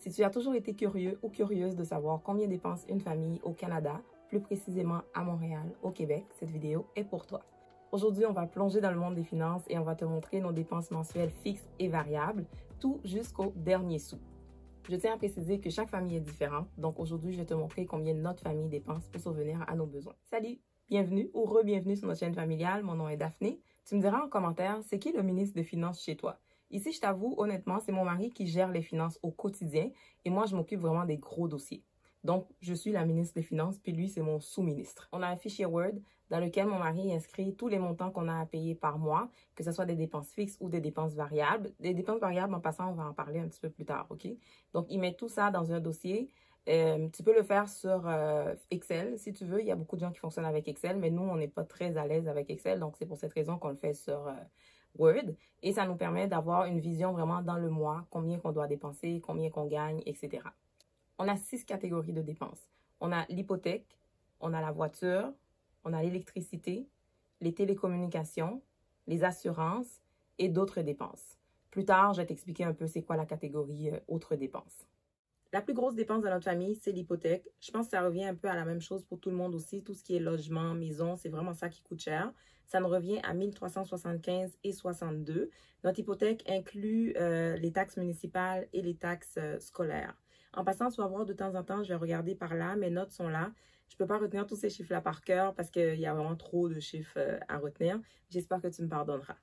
Si tu as toujours été curieux ou curieuse de savoir combien dépense une famille au Canada, plus précisément à Montréal, au Québec, cette vidéo est pour toi. Aujourd'hui, on va plonger dans le monde des finances et on va te montrer nos dépenses mensuelles fixes et variables, tout jusqu'au dernier sou. Je tiens à préciser que chaque famille est différente, donc aujourd'hui, je vais te montrer combien notre famille dépense pour subvenir à nos besoins. Salut! Bienvenue ou re-bienvenue sur notre chaîne familiale, mon nom est Daphné. Tu me diras en commentaire, c'est qui le ministre des Finances chez toi? Ici, je t'avoue, honnêtement, c'est mon mari qui gère les finances au quotidien et moi, je m'occupe vraiment des gros dossiers. Donc, je suis la ministre des Finances, puis lui, c'est mon sous-ministre. On a un fichier Word dans lequel mon mari inscrit tous les montants qu'on a à payer par mois, que ce soit des dépenses fixes ou des dépenses variables. Des dépenses variables, en passant, on va en parler un petit peu plus tard, OK? Donc, il met tout ça dans un dossier. Tu peux le faire sur Excel si tu veux. Il y a beaucoup de gens qui fonctionnent avec Excel, mais nous, on n'est pas très à l'aise avec Excel. Donc, c'est pour cette raison qu'on le fait sur Word. Et ça nous permet d'avoir une vision vraiment dans le mois, combien qu'on doit dépenser, combien qu'on gagne, etc. On a 6 catégories de dépenses. On a l'hypothèque, on a la voiture, on a l'électricité, les télécommunications, les assurances et d'autres dépenses. Plus tard, je vais t'expliquer un peu c'est quoi la catégorie autres dépenses. La plus grosse dépense de notre famille, c'est l'hypothèque. Je pense que ça revient un peu à la même chose pour tout le monde aussi. Tout ce qui est logement, maison, c'est vraiment ça qui coûte cher. Ça nous revient à 1375,62. Notre hypothèque inclut les taxes municipales et les taxes scolaires. En passant, tu vas voir de temps en temps, je vais regarder par là, mes notes sont là. Je ne peux pas retenir tous ces chiffres-là par cœur parce qu'il y a vraiment trop de chiffres à retenir. J'espère que tu me pardonneras.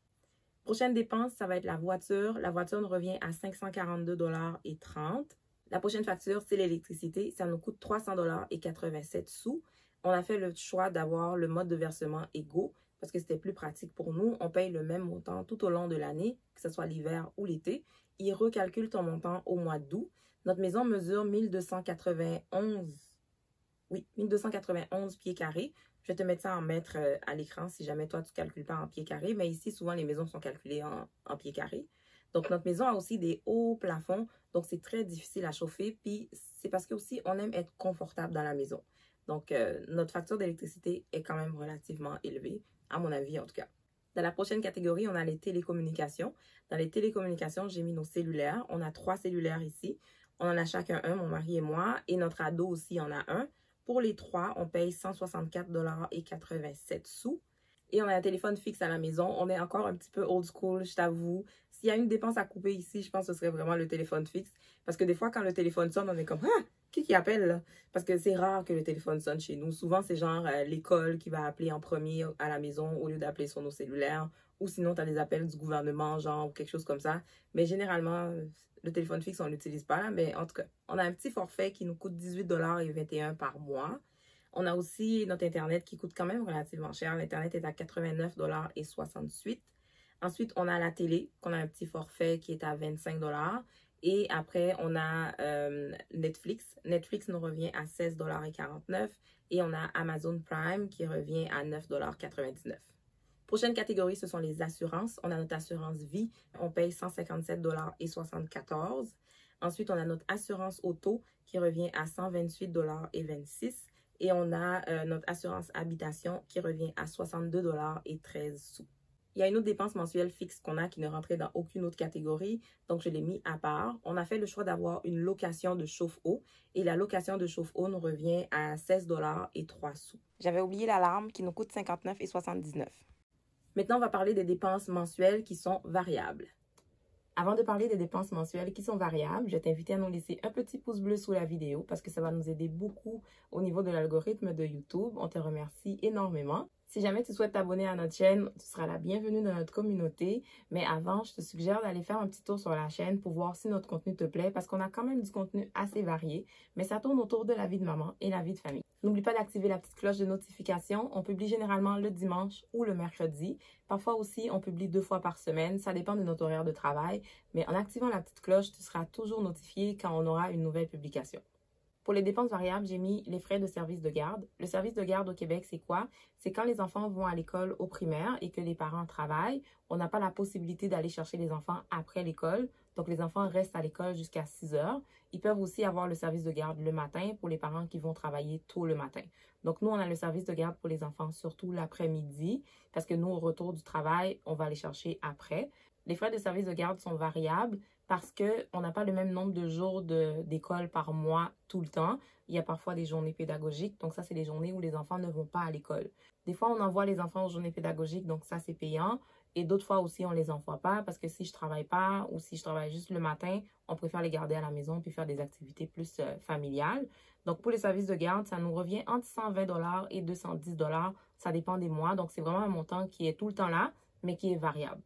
Prochaine dépense, ça va être la voiture. La voiture nous revient à 542,30 $. La prochaine facture, c'est l'électricité. Ça nous coûte 300,87 $. On a fait le choix d'avoir le mode de versement égaux parce que c'était plus pratique pour nous. On paye le même montant tout au long de l'année, que ce soit l'hiver ou l'été. Il recalcule ton montant au mois d'août. Notre maison mesure 1291 pieds carrés. Je vais te mettre ça en mètres à l'écran si jamais toi, tu ne calcules pas en pieds carrés. Mais ici, souvent, les maisons sont calculées en pieds carrés. Donc, notre maison a aussi des hauts plafonds. Donc, c'est très difficile à chauffer. Puis, c'est parce que aussi, on aime être confortable dans la maison. Donc, notre facture d'électricité est quand même relativement élevée, à mon avis en tout cas. Dans la prochaine catégorie, on a les télécommunications. Dans les télécommunications, j'ai mis nos cellulaires. On a 3 cellulaires ici. On en a chacun un, mon mari et moi. Et notre ado aussi en a un. Pour les 3, on paye 164,87 $. Et on a un téléphone fixe à la maison. On est encore un petit peu old school, je t'avoue. S'il y a une dépense à couper ici, je pense que ce serait vraiment le téléphone fixe. Parce que des fois, quand le téléphone sonne, on est comme « Ah, qui appelle là? » Parce que c'est rare que le téléphone sonne chez nous. Souvent, c'est genre l'école qui va appeler en premier à la maison au lieu d'appeler sur nos cellulaires. Ou sinon, tu as des appels du gouvernement, genre quelque chose comme ça. Mais généralement, le téléphone fixe, on ne l'utilise pas. Mais en tout cas, on a un petit forfait qui nous coûte 18,21 $ par mois. On a aussi notre Internet qui coûte quand même relativement cher. L'Internet est à 89,68 $. Ensuite, on a la télé, qu'on a un petit forfait qui est à 25 $. Et après, on a Netflix. Netflix nous revient à 16,49 $. Et on a Amazon Prime qui revient à 9,99 $. Prochaine catégorie, ce sont les assurances. On a notre assurance vie. On paye 157,74 $. Ensuite, on a notre assurance auto qui revient à 128,26 $. Et on a notre assurance habitation qui revient à 62,13 $. Il y a une autre dépense mensuelle fixe qu'on a qui ne rentrait dans aucune autre catégorie. Donc, je l'ai mis à part. On a fait le choix d'avoir une location de chauffe-eau. Et la location de chauffe-eau nous revient à 16,03 $. J'avais oublié l'alarme qui nous coûte 59,79 $. Maintenant, on va parler des dépenses mensuelles qui sont variables. Avant de parler des dépenses mensuelles qui sont variables, je t'invite à nous laisser un petit pouce bleu sous la vidéo parce que ça va nous aider beaucoup au niveau de l'algorithme de YouTube. On te remercie énormément. Si jamais tu souhaites t'abonner à notre chaîne, tu seras la bienvenue dans notre communauté. Mais avant, je te suggère d'aller faire un petit tour sur la chaîne pour voir si notre contenu te plaît parce qu'on a quand même du contenu assez varié, mais ça tourne autour de la vie de maman et la vie de famille. N'oublie pas d'activer la petite cloche de notification. On publie généralement le dimanche ou le mercredi. Parfois aussi, on publie 2 fois par semaine. Ça dépend de notre horaire de travail. Mais en activant la petite cloche, tu seras toujours notifié quand on aura une nouvelle publication. Pour les dépenses variables, j'ai mis les frais de service de garde. Le service de garde au Québec, c'est quoi? C'est quand les enfants vont à l'école au primaire et que les parents travaillent, on n'a pas la possibilité d'aller chercher les enfants après l'école. Donc, les enfants restent à l'école jusqu'à 6 heures. Ils peuvent aussi avoir le service de garde le matin pour les parents qui vont travailler tôt le matin. Donc, nous, on a le service de garde pour les enfants, surtout l'après-midi, parce que nous, au retour du travail, on va les chercher après. Les frais de service de garde sont variables, parce qu'on n'a pas le même nombre de jours d'école par mois tout le temps. Il y a parfois des journées pédagogiques, donc ça, c'est les journées où les enfants ne vont pas à l'école. Des fois, on envoie les enfants aux journées pédagogiques, donc ça, c'est payant. Et d'autres fois aussi, on ne les envoie pas parce que si je ne travaille pas ou si je travaille juste le matin, on préfère les garder à la maison puis faire des activités plus familiales. Donc, pour les services de garde, ça nous revient entre 120 $ et 210 $. Ça dépend des mois. Donc, c'est vraiment un montant qui est tout le temps là, mais qui est variable.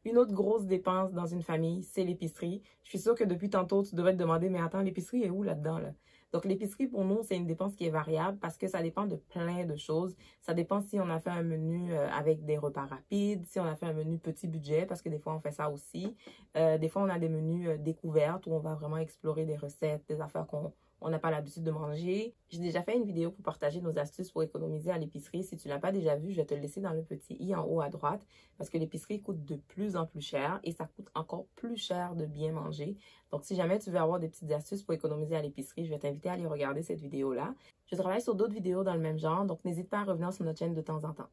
Une autre grosse dépense dans une famille, c'est l'épicerie. Je suis sûre que depuis tantôt, tu devrais te demander, mais attends, l'épicerie est où là-dedans, là? Donc, l'épicerie, pour nous, c'est une dépense qui est variable parce que ça dépend de plein de choses. Ça dépend si on a fait un menu avec des repas rapides, si on a fait un menu petit budget, parce que des fois, on fait ça aussi. Des fois, on a des menus découvertes où on va vraiment explorer des recettes, des affaires qu'on n'a pas l'habitude de manger. J'ai déjà fait une vidéo pour partager nos astuces pour économiser à l'épicerie. Si tu ne l'as pas déjà vu, je vais te le laisser dans le petit i en haut à droite parce que l'épicerie coûte de plus en plus cher et ça coûte encore plus cher de bien manger. Donc, si jamais tu veux avoir des petites astuces pour économiser à l'épicerie, je vais t'inviter à aller regarder cette vidéo-là. Je travaille sur d'autres vidéos dans le même genre, donc n'hésite pas à revenir sur notre chaîne de temps en temps.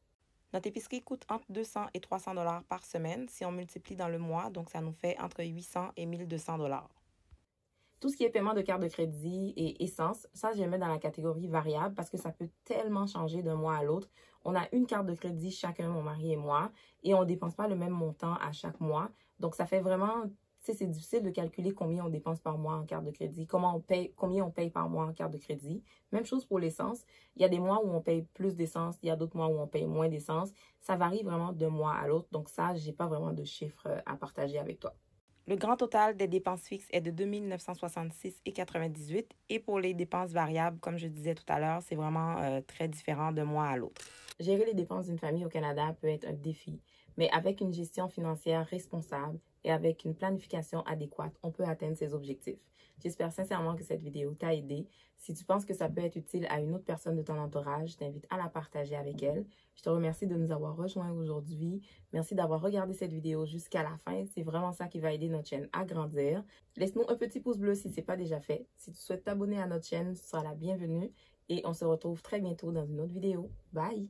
Notre épicerie coûte entre 200 et 300 $ par semaine si on multiplie dans le mois, donc ça nous fait entre 800 et 1200 $. Tout ce qui est paiement de carte de crédit et essence, ça, je les mets dans la catégorie variable parce que ça peut tellement changer d'un mois à l'autre. On a une carte de crédit chacun, mon mari et moi, et on ne dépense pas le même montant à chaque mois. Donc, ça fait vraiment, tu sais, c'est difficile de calculer combien on dépense par mois en carte de crédit, combien on paye par mois en carte de crédit. Même chose pour l'essence. Il y a des mois où on paye plus d'essence, il y a d'autres mois où on paye moins d'essence. Ça varie vraiment d'un mois à l'autre. Donc, ça, je n'ai pas vraiment de chiffres à partager avec toi. Le grand total des dépenses fixes est de 2 966,98 $ et pour les dépenses variables, comme je disais tout à l'heure, c'est vraiment très différent d'un mois à l'autre. Gérer les dépenses d'une famille au Canada peut être un défi, mais avec une gestion financière responsable et avec une planification adéquate, on peut atteindre ses objectifs. J'espère sincèrement que cette vidéo t'a aidé. Si tu penses que ça peut être utile à une autre personne de ton entourage, je t'invite à la partager avec elle. Je te remercie de nous avoir rejoints aujourd'hui. Merci d'avoir regardé cette vidéo jusqu'à la fin. C'est vraiment ça qui va aider notre chaîne à grandir. Laisse-nous un petit pouce bleu si ce n'est pas déjà fait. Si tu souhaites t'abonner à notre chaîne, tu seras la bienvenue. Et on se retrouve très bientôt dans une autre vidéo. Bye!